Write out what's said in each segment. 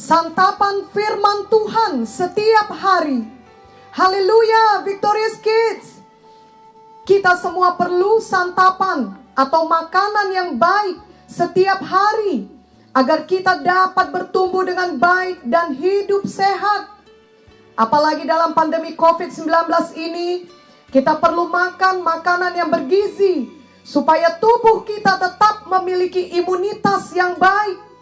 santapan firman Tuhan setiap hari. Haleluya, Victorious Kids. Kita semua perlu santapan atau makanan yang baik setiap hari, agar kita dapat bertumbuh dengan baik dan hidup sehat. Apalagi dalam pandemi COVID-19 ini, kita perlu makan makanan yang bergizi, supaya tubuh kita tetap memiliki imunitas yang baik.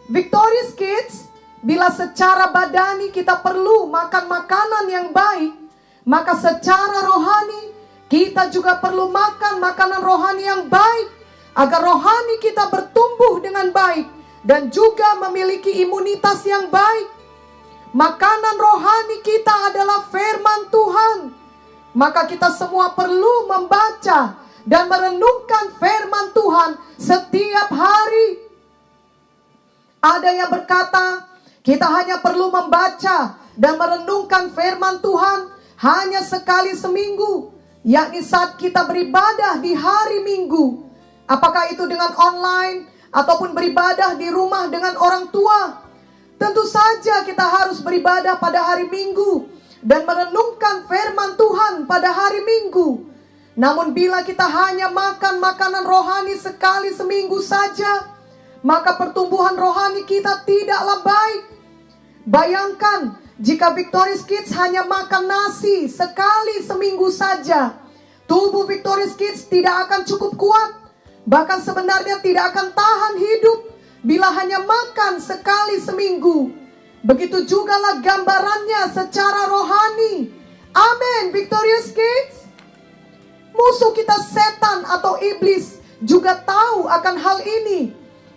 Victorious Kids, bila secara badani kita perlu makan makanan yang baik, maka secara rohani kita juga perlu makan makanan rohani yang baik, agar rohani kita bertumbuh dengan baik dan juga memiliki imunitas yang baik. Makanan rohani kita adalah firman Tuhan. Maka kita semua perlu membaca dan merenungkan firman Tuhan setiap hari. Ada yang berkata, kita hanya perlu membaca dan merenungkan firman Tuhan hanya sekali seminggu, yakni saat kita beribadah di hari Minggu. Apakah itu dengan online ataupun beribadah di rumah dengan orang tua? Tentu saja kita harus beribadah pada hari Minggu dan merenungkan firman Tuhan pada hari Minggu. Namun bila kita hanya makan makanan rohani sekali seminggu saja, maka pertumbuhan rohani kita tidaklah baik. Bayangkan jika Victorious Kids hanya makan nasi sekali seminggu saja, tubuh Victorious Kids tidak akan cukup kuat. Bahkan sebenarnya tidak akan tahan hidup bila hanya makan sekali seminggu. Begitu jugalah gambarannya secara rohani. Amin, Victorious Kids. Musuh kita setan atau iblis juga tahu akan hal ini.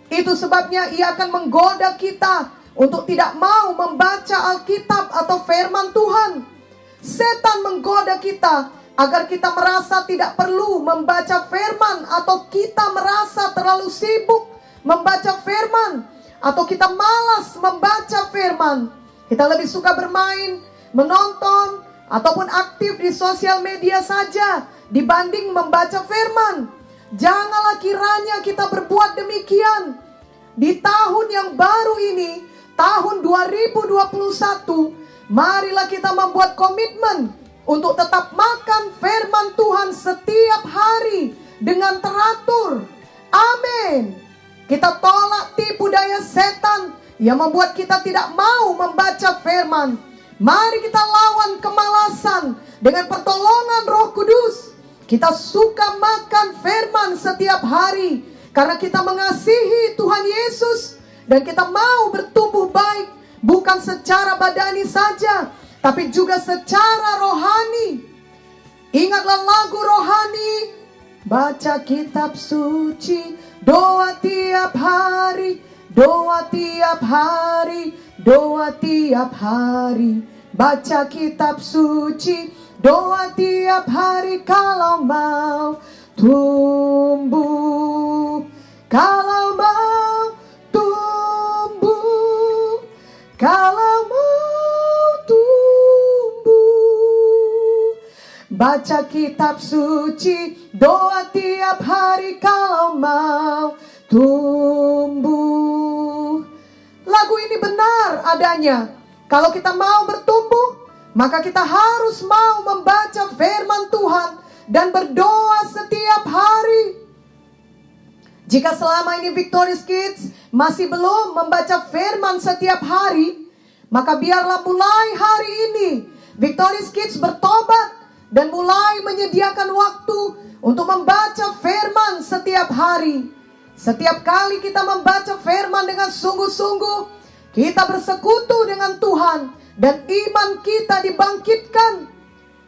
Itu sebabnya ia akan menggoda kita untuk tidak mau membaca Alkitab atau firman Tuhan. Setan menggoda kita agar kita merasa tidak perlu membaca firman, atau kita merasa terlalu sibuk membaca firman, atau kita malas membaca firman. Kita lebih suka bermain, menonton, ataupun aktif di sosial media saja dibanding membaca firman. Janganlah kiranya kita berbuat demikian. Di tahun yang baru ini, tahun 2021, marilah kita membuat komitmen untuk tetap makan firman Tuhan setiap hari dengan teratur. Amin. Kita tolak tipu daya setan yang membuat kita tidak mau membaca firman. Mari kita lawan kemalasan dengan pertolongan Roh Kudus. Kita suka makan firman setiap hari karena kita mengasihi Tuhan Yesus, dan kita mau bertumbuh baik, bukan secara badani saja, tapi juga secara rohani. Ingatlah lagu rohani, baca kitab suci, doa tiap hari, doa tiap hari, doa tiap hari. Baca kitab suci, doa tiap hari kalau mau tumbuh. Kalau mau tumbuh, kalau mau tumbuh. Baca kitab suci, doa tiap hari kalau mau tumbuh. Lagu ini benar adanya. Kalau kita mau bertumbuh, maka kita harus mau membaca firman Tuhan dan berdoa setiap hari. Jika selama ini Victorious Kids masih belum membaca firman setiap hari, maka biarlah mulai hari ini Victorious Kids bertobat dan mulai menyediakan waktu untuk membaca firman setiap hari. Setiap kali kita membaca firman dengan sungguh-sungguh, kita bersekutu dengan Tuhan dan iman kita dibangkitkan.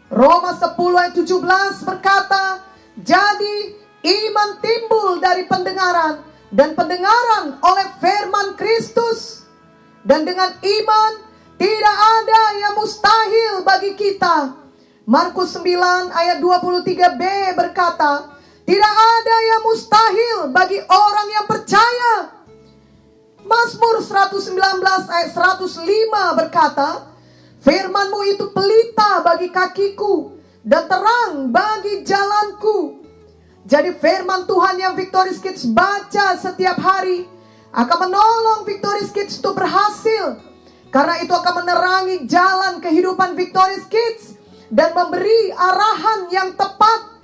Roma 10 ayat 17 berkata, jadi iman timbul dari pendengaran, dan pendengaran oleh firman Kristus. Dan dengan iman tidak ada yang mustahil bagi kita. Markus 9 ayat 23b berkata, tidak ada yang mustahil bagi orang yang percaya. Mazmur 119 ayat 105 berkata, firman-Mu itu pelita bagi kakiku dan terang bagi jalanku. Jadi firman Tuhan yang Victorious Kids baca setiap hari akan menolong Victorious Kids untuk berhasil. Karena itu akan menerangi jalan kehidupan Victorious Kids dan memberi arahan yang tepat.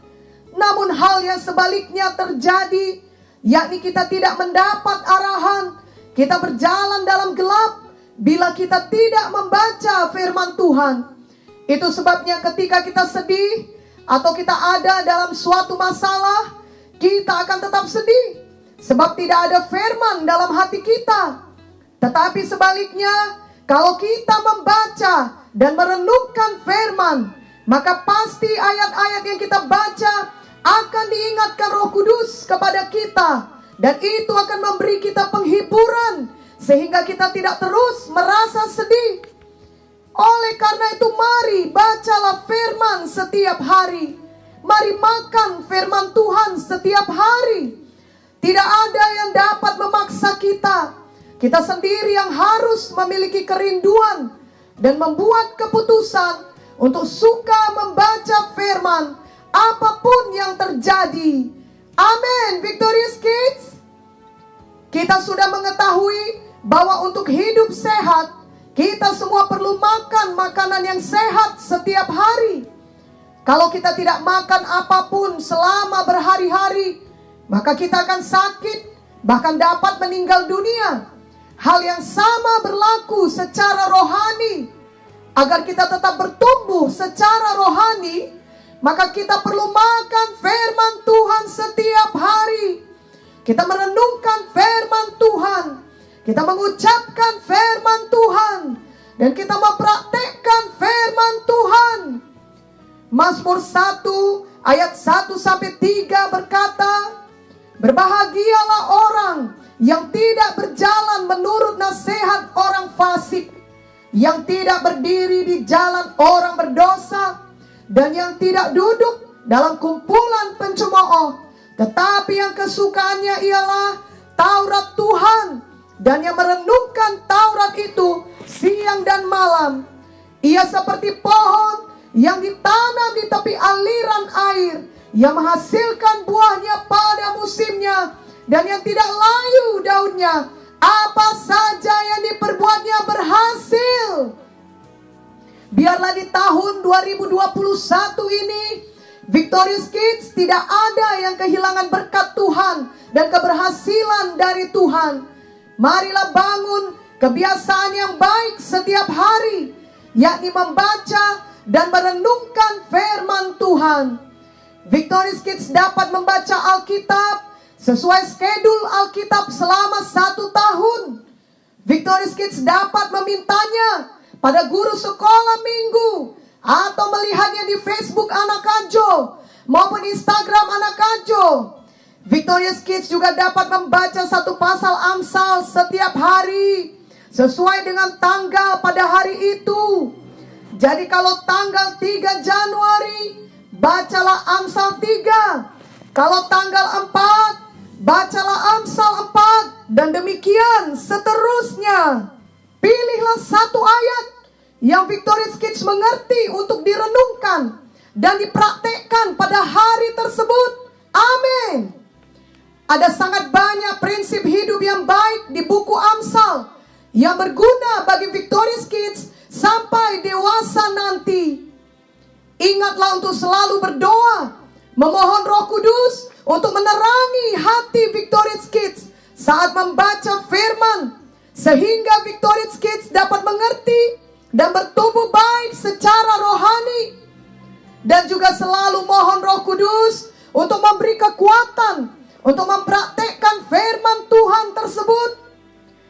Namun hal yang sebaliknya terjadi, yakni kita tidak mendapat arahan. Kita berjalan dalam gelap bila kita tidak membaca firman Tuhan. Itu sebabnya ketika kita sedih atau kita ada dalam suatu masalah, kita akan tetap sedih. Sebab tidak ada firman dalam hati kita. Tetapi sebaliknya, kalau kita membaca dan merenungkan firman, maka pasti ayat-ayat yang kita baca akan diingatkan Roh Kudus kepada kita. Dan itu akan memberi kita penghiburan, sehingga kita tidak terus merasa sedih. Oleh karena itu mari bacalah firman setiap hari. Mari makan firman Tuhan setiap hari. Tidak ada yang dapat memaksa kita. Kita sendiri yang harus memiliki kerinduan dan membuat keputusan untuk suka membaca firman apapun yang terjadi. Amin, Victorious Kids. Kita sudah mengetahui bahwa untuk hidup sehat, kita semua perlu makan makanan yang sehat setiap hari. Kalau kita tidak makan apapun selama berhari-hari, maka kita akan sakit, bahkan dapat meninggal dunia. Hal yang sama berlaku secara rohani. Agar kita tetap bertumbuh secara rohani, maka kita perlu makan firman Tuhan setiap hari. Kita merenungkan firman Tuhan, kita mengucapkan firman Tuhan, dan kita mempraktekkan firman Tuhan. Mazmur 1 ayat 1-3 berkata, berbahagialah orang yang tidak berjalan menurut nasihat orang fasik, yang tidak berdiri di jalan orang berdosa, dan yang tidak duduk dalam kumpulan pencemooh, tetapi yang kesukaannya ialah Taurat Tuhan, dan yang merenungkan Taurat itu siang dan malam. Ia seperti pohon yang ditanam di tepi aliran air, yang menghasilkan buahnya pada musimnya, dan yang tidak layu daunnya. Apa saja yang diperbuatnya berhasil. Biarlah di tahun 2021 ini, Victorious Kids tidak ada yang kehilangan berkat Tuhan dan keberhasilan dari Tuhan. Marilah bangun kebiasaan yang baik setiap hari, yakni membaca dan merenungkan firman Tuhan. Victorious Kids dapat membaca Alkitab sesuai skedul Alkitab selama 1 tahun. Victorious Kids dapat memintanya pada guru sekolah minggu, atau melihatnya di Facebook Anak Ajo maupun Instagram Anak Ajo. Victorious Kids juga dapat membaca 1 pasal Amsal setiap hari sesuai dengan tanggal pada hari itu. Jadi kalau tanggal 3 Januari, bacalah Amsal 3. Kalau tanggal 4, bacalah Amsal 4, dan demikian seterusnya. Pilihlah 1 ayat yang Victorious Kids mengerti untuk direnungkan dan dipraktekkan pada hari tersebut. Amin. Ada sangat banyak prinsip hidup yang baik di buku Amsal yang berguna bagi Victorious Kids sampai dewasa nanti. Ingatlah untuk selalu berdoa, memohon Roh Kudus untuk menerangi hati Victorious Kids saat membaca firman, sehingga Victorious Kids dapat mengerti dan bertumbuh baik secara rohani. Dan juga selalu mohon Roh Kudus untuk memberi kekuatan untuk mempraktekkan firman Tuhan tersebut.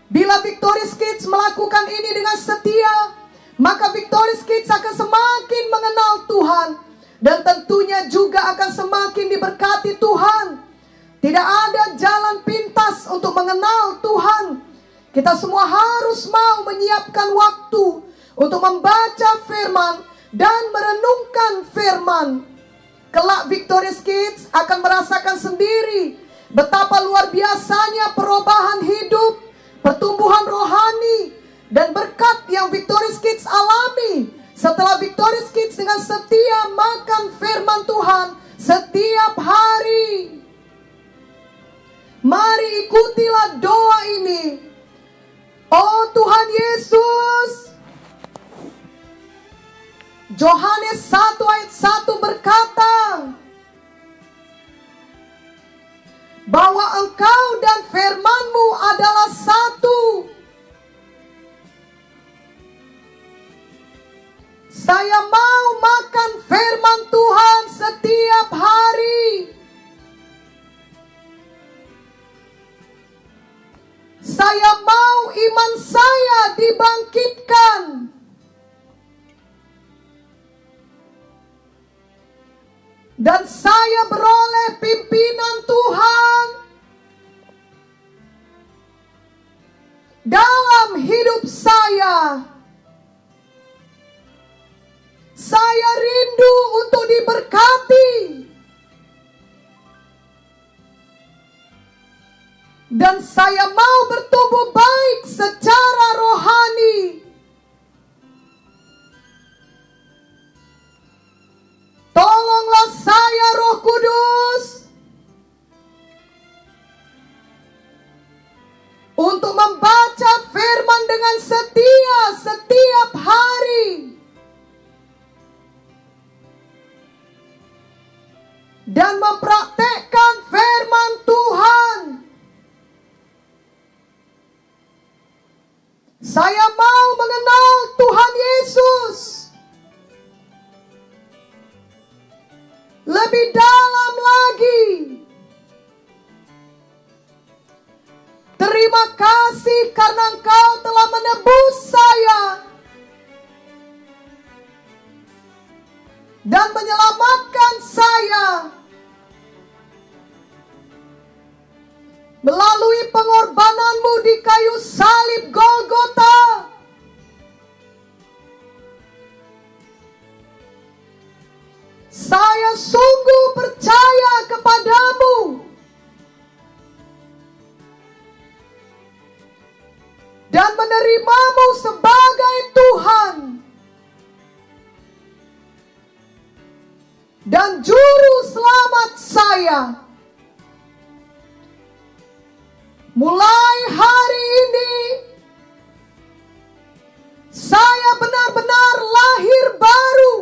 Bila Victorious Kids melakukan ini dengan setia, maka Victorious Kids akan semakin mengenal Tuhan, dan tentunya juga akan semakin diberkati Tuhan. Tidak ada jalan pintas untuk mengenal Tuhan. Kita semua harus mau menyiapkan waktu untuk membaca firman dan merenungkan firman. Kelak Victorious Kids akan merasakan sendiri betapa luar biasanya perubahan hidup, pertumbuhan rohani, dan berkat yang Victorious Kids alami setelah Victorious Kids dengan setia makan firman Tuhan setiap hari. Mari ikutilah doa ini. Oh Tuhan Yesus, Yohanes 1 ayat 1 berkata bahwa Engkau dan firman-Mu adalah satu. Saya mau makan firman Tuhan setiap hari. Saya mau iman saya dibangkitkan. Dan saya beroleh pimpinan Tuhan dalam hidup saya. Saya rindu untuk diberkati. Dan saya mau bertumbuh baik secara rohani. Tolonglah saya, Roh Kudus, untuk membaca firman dengan setia setiap hari. Dan mempraktekkan firman Tuhan. Saya mau mengenal Tuhan Yesus lebih dalam lagi. Terima kasih karena Engkau telah menebus saya dan menyelamatkan saya melalui pengorbanan-Mu di kayu salib Golgota. Saya sungguh percaya kepadamu dan menerimamu sebagai Tuhan dan Juru Selamat saya. Mulai hari ini, saya benar-benar lahir baru.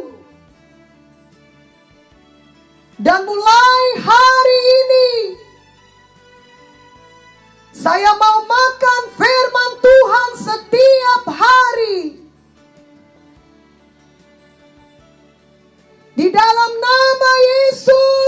Dan mulai hari ini, saya mau makan firman Tuhan setiap hari. Di dalam nama Yesus.